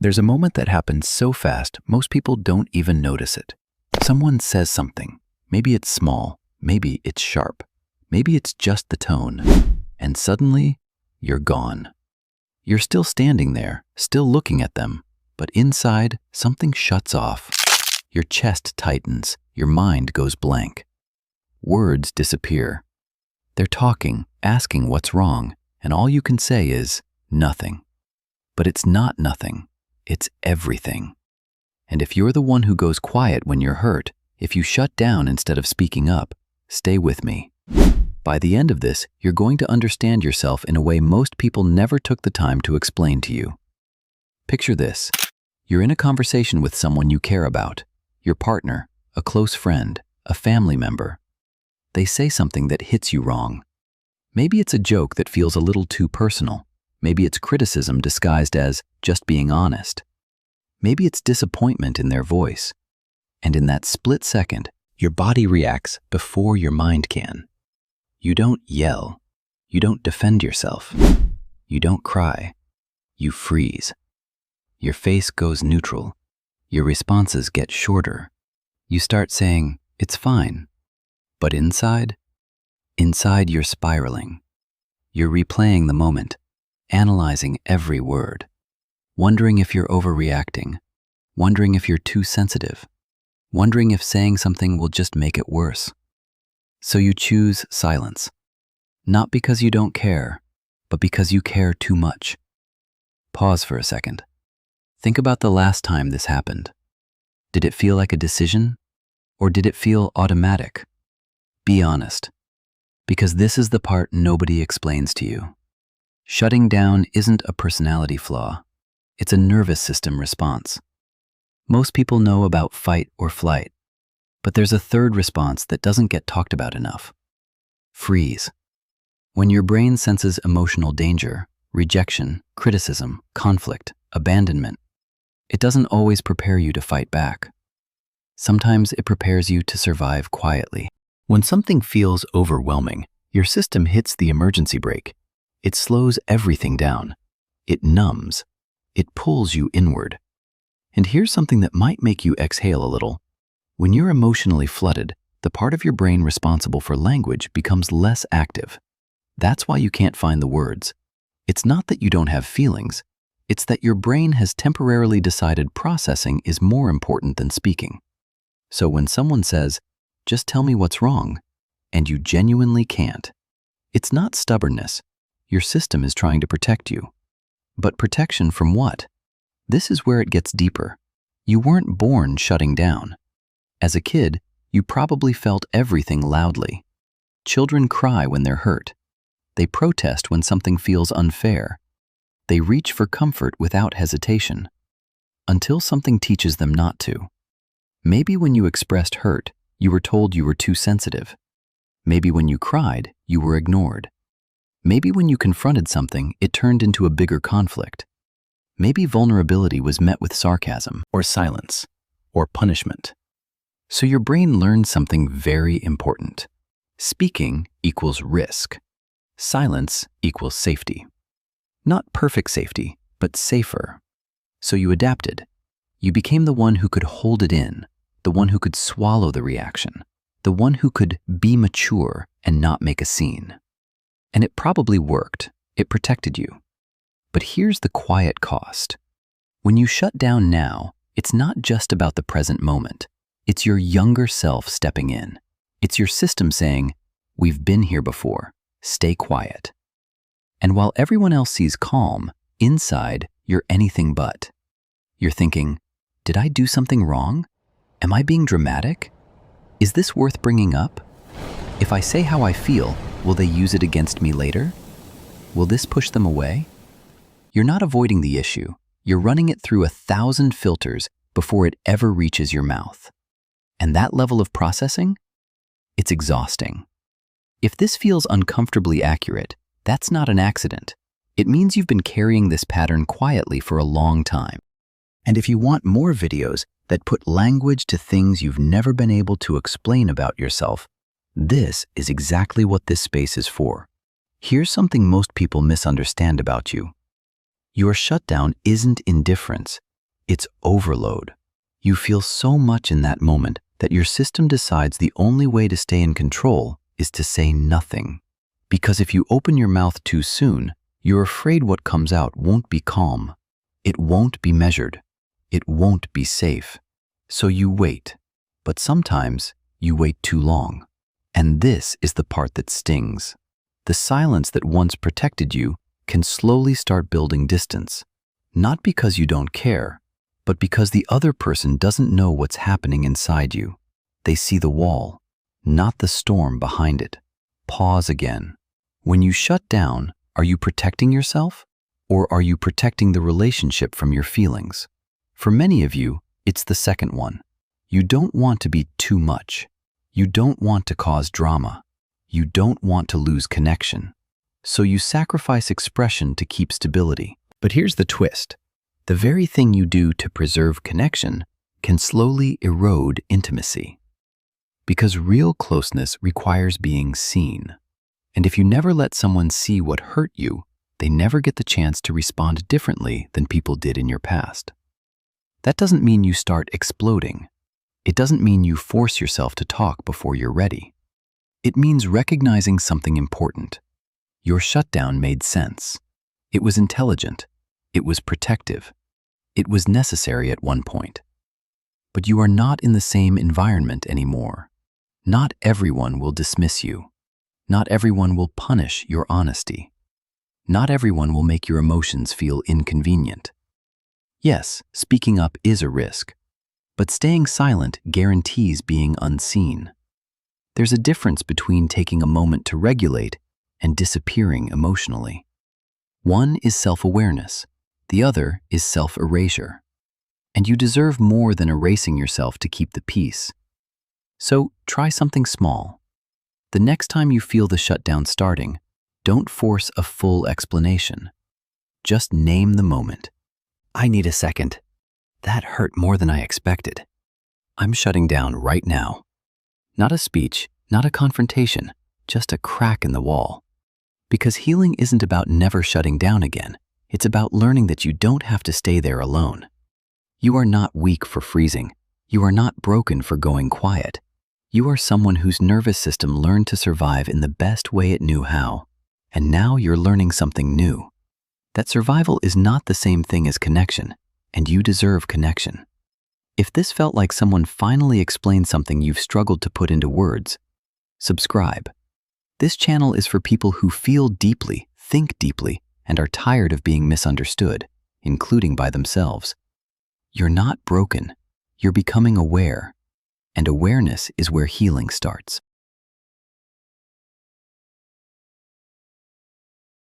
There's a moment that happens so fast, most people don't even notice it. Someone says something. Maybe it's small, maybe it's sharp, maybe it's just the tone. And suddenly, you're gone. You're still standing there, still looking at them, but inside, something shuts off. Your chest tightens, your mind goes blank. Words disappear. They're talking, asking what's wrong, and all you can say is, nothing. But it's not nothing. It's everything. And if you're the one who goes quiet when you're hurt, if you shut down instead of speaking up, stay with me. By the end of this, you're going to understand yourself in a way most people never took the time to explain to you. Picture this. You're in a conversation with someone you care about, your partner, a close friend, a family member. They say something that hits you wrong. Maybe it's a joke that feels a little too personal. Maybe it's criticism disguised as just being honest. Maybe it's disappointment in their voice. And in that split second, your body reacts before your mind can. You don't yell. You don't defend yourself. You don't cry. You freeze. Your face goes neutral. Your responses get shorter. You start saying, "It's fine." But inside you're spiraling. You're replaying the moment, analyzing every word, wondering if you're overreacting, wondering if you're too sensitive, wondering if saying something will just make it worse. So you choose silence, not because you don't care, but because you care too much. Pause for a second. Think about the last time this happened. Did it feel like a decision, or did it feel automatic? Be honest, because this is the part nobody explains to you. Shutting down isn't a personality flaw. It's a nervous system response. Most people know about fight or flight, but there's a third response that doesn't get talked about enough. Freeze. When your brain senses emotional danger, rejection, criticism, conflict, abandonment, it doesn't always prepare you to fight back. Sometimes it prepares you to survive quietly. When something feels overwhelming, your system hits the emergency brake. It slows everything down. It numbs. It pulls you inward. And here's something that might make you exhale a little. When you're emotionally flooded, the part of your brain responsible for language becomes less active. That's why you can't find the words. It's not that you don't have feelings. It's that your brain has temporarily decided processing is more important than speaking. So when someone says, "Just tell me what's wrong," and you genuinely can't, it's not stubbornness. Your system is trying to protect you. But protection from what? This is where it gets deeper. You weren't born shutting down. As a kid, you probably felt everything loudly. Children cry when they're hurt. They protest when something feels unfair. They reach for comfort without hesitation, until something teaches them not to. Maybe when you expressed hurt, you were told you were too sensitive. Maybe when you cried, you were ignored. Maybe when you confronted something, it turned into a bigger conflict. Maybe vulnerability was met with sarcasm, or silence, or punishment. So your brain learned something very important. Speaking equals risk. Silence equals safety. Not perfect safety, but safer. So you adapted. You became the one who could hold it in, the one who could swallow the reaction, the one who could be mature and not make a scene. And it probably worked. It protected you. But here's the quiet cost. When you shut down now, it's not just about the present moment. It's your younger self stepping in. It's your system saying, "We've been here before. Stay quiet." And while everyone else sees calm, inside, you're anything but. You're thinking, "Did I do something wrong? Am I being dramatic? Is this worth bringing up? If I say how I feel, will they use it against me later? Will this push them away?" You're not avoiding the issue. You're running it through 1,000 filters before it ever reaches your mouth. And that level of processing? It's exhausting. If this feels uncomfortably accurate, that's not an accident. It means you've been carrying this pattern quietly for a long time. And if you want more videos that put language to things you've never been able to explain about yourself, this is exactly what this space is for. Here's something most people misunderstand about you. Your shutdown isn't indifference, It's overload. You feel so much in that moment that your system decides the only way to stay in control is to say nothing. Because if you open your mouth too soon, you're afraid what comes out won't be calm. It won't be measured. It won't be safe. So you wait. But sometimes you wait too long. And this is the part that stings. The silence that once protected you can slowly start building distance. Not because you don't care, but because the other person doesn't know what's happening inside you. They see the wall, not the storm behind it. Pause again. When you shut down, are you protecting yourself? Or are you protecting the relationship from your feelings? For many of you, it's the second one. You don't want to be too much. You don't want to cause drama. You don't want to lose connection. So you sacrifice expression to keep stability. But here's the twist. The very thing you do to preserve connection can slowly erode intimacy. Because real closeness requires being seen. And if you never let someone see what hurt you, they never get the chance to respond differently than people did in your past. That doesn't mean you start exploding. It doesn't mean you force yourself to talk before you're ready. It means recognizing something important. Your shutdown made sense. It was intelligent. It was protective. It was necessary at one point. But you are not in the same environment anymore. Not everyone will dismiss you. Not everyone will punish your honesty. Not everyone will make your emotions feel inconvenient. Yes, speaking up is a risk, but staying silent guarantees being unseen. There's a difference between taking a moment to regulate and disappearing emotionally. One is self-awareness, the other is self-erasure. And you deserve more than erasing yourself to keep the peace. So try something small. The next time you feel the shutdown starting, don't force a full explanation. Just name the moment. I need a second. That hurt more than I expected. I'm shutting down right now. Not a speech, not a confrontation, just a crack in the wall. Because healing isn't about never shutting down again. It's about learning that you don't have to stay there alone. You are not weak for freezing. You are not broken for going quiet. You are someone whose nervous system learned to survive in the best way it knew how. And now you're learning something new. That survival is not the same thing as connection, and you deserve connection. If this felt like someone finally explained something you've struggled to put into words, subscribe. This channel is for people who feel deeply, think deeply, and are tired of being misunderstood, including by themselves. You're not broken. You're becoming aware. And awareness is where healing starts.